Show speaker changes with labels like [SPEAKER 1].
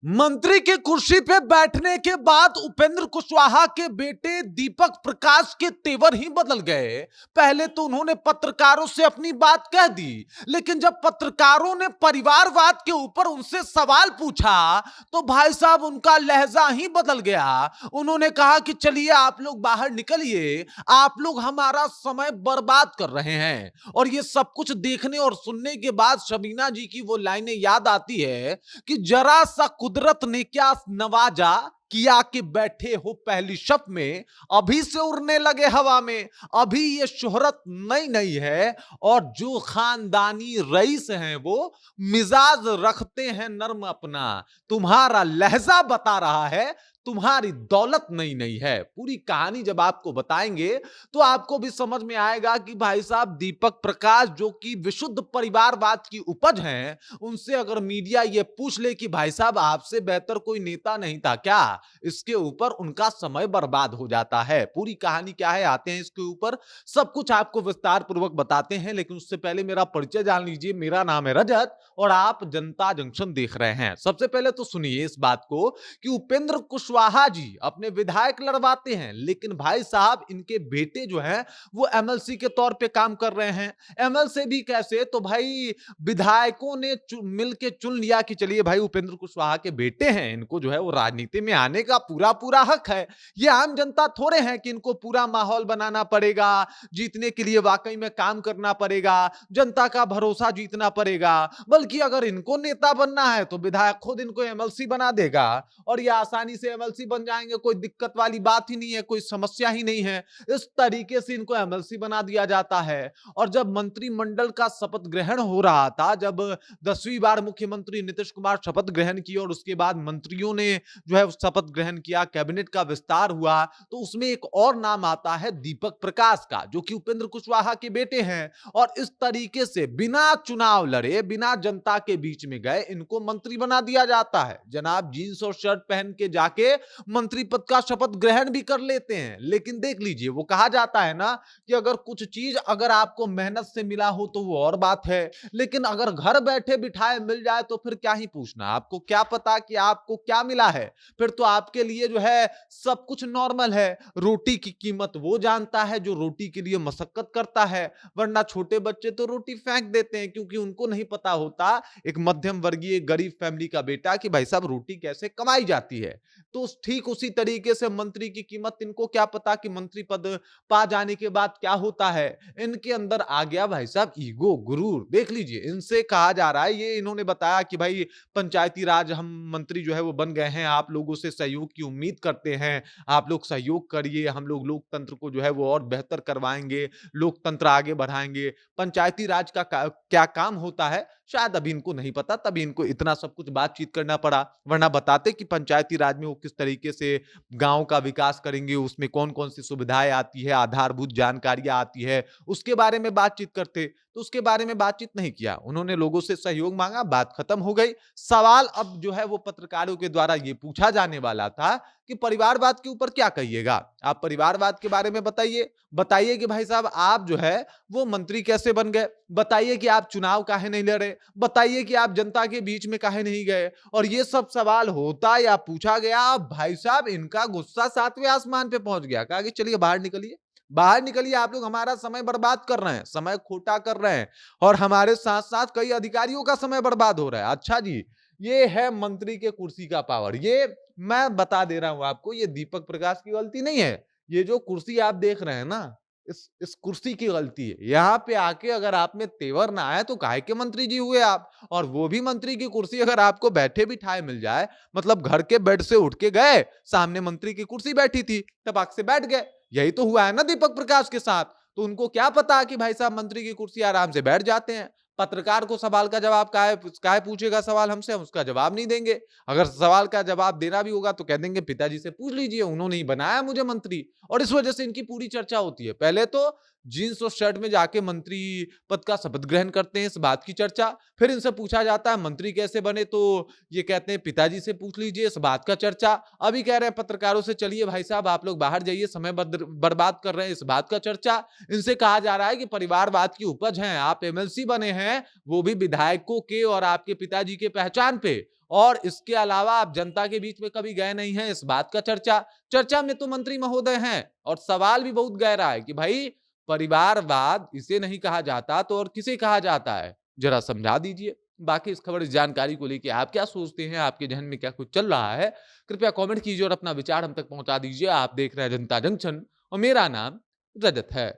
[SPEAKER 1] मंत्री की कुर्सी पे बैठने के बाद उपेंद्र कुशवाहा के बेटे दीपक प्रकाश के तेवर ही बदल गए। पहले तो उन्होंने पत्रकारों से अपनी बात कह दी, लेकिन जब पत्रकारों ने परिवारवाद के ऊपर उनसे सवाल पूछा तो भाई साहब उनका लहजा ही बदल गया। उन्होंने कहा कि चलिए आप लोग बाहर निकलिए, आप लोग हमारा समय बर्बाद कर रहे हैं। और ये सब कुछ देखने और सुनने के बाद शबीना जी की वो लाइनें याद आती है कि जरा सा कुदरत ने क्या नवाजा किया कि बैठे हो पहली शप में, अभी से उड़ने लगे हवा में। अभी ये शोहरत नई नई है और जो खानदानी रईस हैं वो मिजाज रखते हैं नर्म अपना। तुम्हारा लहजा बता रहा है तुम्हारी दौलत नई नई है। पूरी कहानी जब आपको बताएंगे तो आपको भी समझ में आएगा कि भाई साहब दीपक प्रकाश जो कि विशुद्ध परिवारवाद की उपज हैं, उनसे अगर मीडिया ये पूछ ले कि भाई साहब आपसे बेहतर कोई नेता नहीं था क्या, इसके ऊपर उनका समय बर्बाद हो जाता है। पूरी कहानी क्या है आते हैं इसके ऊपर, सब कुछ आपको विस्तार पूर्वक बताते हैं, लेकिन उससे पहले मेरा परिचय जान लीजिए। मेरा नाम है रजत और आप जनता जंक्शन देख रहे हैं। सबसे पहले तो सुनिए इस बात को कि उपेंद्र कुशवाहा जी अपने विधायक लड़वाते हैं, लेकिन भाई साहब इनके बेटे जो हैं वो एमएलसी के तौर पे काम कर रहे हैं। एमएलसी भी कैसे, तो भाई विधायकों ने मिलके चुन लिया कि चलिए भाई उपेंद्र कुशवाहा के बेटे हैं, इनको जो है वो राजनीति में आने का पूरा पूरा हक है। ये आम जनता थोड़े हैं कि इनको पूरा माहौल बनाना पड़ेगा, जीतने के लिए वाकई में काम करना पड़ेगा, जनता का भरोसा जीतना पड़ेगा। बल्कि अगर इनको नेता बनना है तो विधायक खुद इनको एमएलसी बना देगा और ये आसानी से एमएलसी बन जाएंगे। कोई दिक्कत वाली बात ही नहीं है, कोई समस्या ही नहीं है। इस तरीके से इनको एमएलसी बना दिया जाता है। और जब मंत्रिमंडल का शपथ ग्रहण हो रहा था, जब 10वीं बार मुख्यमंत्री नीतीश कुमार शपथ ग्रहण किए और उसके बाद मंत्रियों ने जो है शपथ ग्रहण किया, कैबिनेट का विस्तार हुआ, तो उसमें एक और नाम आता है दीपक प्रकाश का, जो कि उपेंद्र कुशवाहा के बेटे हैं। और इस तरीके से बिना चुनाव लड़े, बिना जनता के बीच में गए इनको मंत्री बना दिया जाता है। जनाब जींस और शर्ट पहन के जाके मंत्री पद का शपथ ग्रहण भी कर लेते हैं। लेकिन देख लीजिए, वो कहा जाता है ना कि अगर कुछ चीज अगर आपको मेहनत से मिला हो तो वो और बात है, लेकिन अगर घर बैठे बिठाए मिल जाए तो फिर क्या ही पूछना। आपको क्या पता कि आपको क्या मिला है, फिर तो आपके लिए जो है सब कुछ नॉर्मल है। रोटी की कीमत वो जानता है जो रोटी के लिए मशक्कत करता है, वरना छोटे बच्चे तो रोटी फेंक देते हैं क्योंकि उनको नहीं पता होता, एक मध्यम वर्गीय गरीब फैमिली का बेटा, कि भाई साहब रोटी कैसे कमाई जाती है। तो ठीक उसी तरीके से मंत्री की कीमत इनको क्या पता कि मंत्री पद पा जाने के बाद क्या होता है। इनके अंदर आ गया भाई साहब ईगो, गुरूर। देख लीजिए, इनसे कहा जा रहा है, ये इन्होंने बताया कि भाई पंचायती राज हम मंत्री जो है वो बन गए हैं, आप लोगों से सहयोग की उम्मीद करते हैं, आप लोग सहयोग करिए, हम लोग लोकतंत्र को जो है वो और बेहतर करवाएंगे, लोकतंत्र आगे बढ़ाएंगे। पंचायती राज का क्या काम होता है शायद अभी इनको नहीं पता, तभी इनको इतना सब कुछ बातचीत करना पड़ा, वरना बताते कि पंचायती राज में वो किस तरीके से गांव का विकास करेंगे, उसमें कौन कौन सी सुविधाएं आती है, आधारभूत जानकारियां आती है, उसके बारे में बातचीत करते। तो उसके बारे में बातचीत नहीं किया, उन्होंने लोगों से सहयोग मांगा, बात खत्म हो गई। सवाल अब जो है वो पत्रकारों के द्वारा ये पूछा जाने वाला था कि परिवारवाद के ऊपर क्या कहिएगा, आप परिवारवाद के बारे में बताइए। बताइए कि भाई साहब आप जो है वो मंत्री कैसे बन गए, बताइए कि आप चुनाव काहे नहीं लड़े, बताइए कि आप जनता के बीच में काहे नहीं गए। और ये सब सवाल होता या पूछा गया, भाई साहब इनका गुस्सा 7वें आसमान पे पहुंच गया। कहा कि चलिए बाहर निकलिए, बाहर निकलिए, आप लोग हमारा समय बर्बाद कर रहे हैं, समय खोटा कर रहे हैं और हमारे साथ साथ कई अधिकारियों का समय बर्बाद हो रहा है। अच्छा जी, ये है मंत्री के कुर्सी का पावर। ये मैं बता दे रहा हूं आपको, ये दीपक प्रकाश की गलती नहीं है। ये जो कुर्सी आप देख रहे हैं ना, इस कुर्सी की गलती है। यहाँ पे आके अगर आप में तेवर ना आए तो काहे के मंत्री जी हुए आप। और वो भी मंत्री की कुर्सी अगर आपको बैठे बिठाए मिल जाए, मतलब घर के बेड से उठ के गए, सामने मंत्री की कुर्सी बैठी थी, टपक से बैठ गए। यही तो हुआ है ना दीपक प्रकाश के साथ। तो उनको क्या पता कि भाई साहब मंत्री की कुर्सी आराम से बैठ जाते हैं। पत्रकार को सवाल का जवाब काहे पूछेगा सवाल हमसे, हम उसका जवाब नहीं देंगे। अगर सवाल का जवाब देना भी होगा तो कह देंगे पिताजी से पूछ लीजिए, उन्होंने ही बनाया मुझे मंत्री। और इस वजह से इनकी पूरी चर्चा होती है। पहले तो जीन्स और शर्ट में जाके मंत्री पद का शपथ ग्रहण करते हैं, इस बात की चर्चा। फिर इनसे पूछा जाता है मंत्री कैसे बने, तो ये कहते हैं पिताजी से पूछ लीजिए, इस बात का चर्चा। अभी कह रहे हैं पत्रकारों से चलिए भाई साहब आप लोग बाहर जाइए, समय बर्बाद कर रहे हैं, इस बात का चर्चा। इनसे कहा जा रहा है कि परिवारवाद की उपज हैं, आप एमएलसी बने हैं, वो भी विधायकों के और आपके पिताजी के पहचान पे। और इसके अलावा आप जनता के बीच में कभी गए नहीं हैं, इस बात का चर्चा में तो मंत्री महोदय हैं। और सवाल भी बहुत गहरा है कि भाई परिवारवाद इसे नहीं कहा जाता तो और किसे कहा जाता है, जरा समझा दीजिए। बाकी इस खबर, इस जानकारी को लेके आप क्या सोचते हैं, आपके जहन में क्या कुछ चल रहा है, कृपया कमेंट कीजिए और अपना विचार हम तक पहुंचा दीजिए। आप देख रहे हैं जनता जंक्शन और मेरा नाम रजत है।